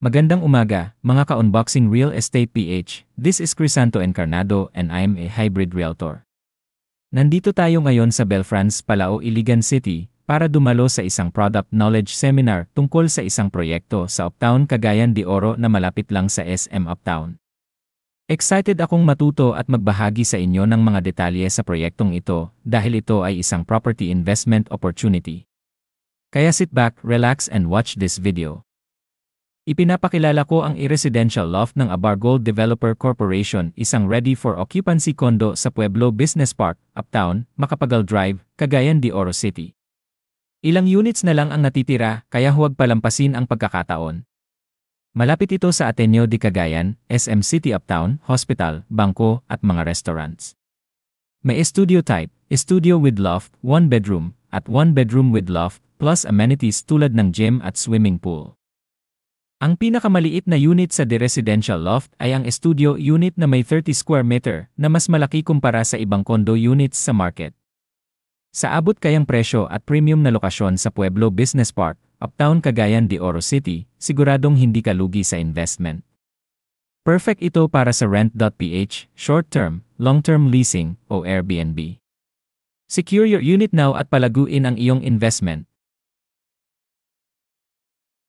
Magandang umaga, mga ka-unboxing real estate PH. This is Crisanto Encarnado and I am a hybrid realtor. Nandito tayo ngayon sa Belfrance, Palao, Iligan City para dumalo sa isang product knowledge seminar tungkol sa isang proyekto sa Uptown, Cagayan de Oro na malapit lang sa SM Uptown. Excited akong matuto at magbahagi sa inyo ng mga detalye sa proyektong ito dahil ito ay isang property investment opportunity. Kaya sit back, relax and watch this video. Ipinapakilala ko ang i-residential loft ng Abar Gold Developer Corporation, isang ready for occupancy condo sa Pueblo Business Park, Uptown, Macapagal Drive, Cagayan de Oro City. Ilang units na lang ang natitira kaya huwag palampasin ang pagkakataon. Malapit ito sa Ateneo de Cagayan, SM City Uptown, hospital, bangko at mga restaurants. May studio type, studio with loft, 1 bedroom, at 1 bedroom with loft, plus amenities tulad ng gym at swimming pool. Ang pinakamaliit na unit sa residential loft ay ang studio unit na may 30 square meter na mas malaki kumpara sa ibang condo units sa market. Sa abot kayang presyo at premium na lokasyon sa Pueblo Business Park, Uptown, Cagayan de Oro City, siguradong hindi ka lugi sa investment. Perfect ito para sa rent.ph, short-term, long-term leasing o Airbnb. Secure your unit now at palaguin ang iyong investment.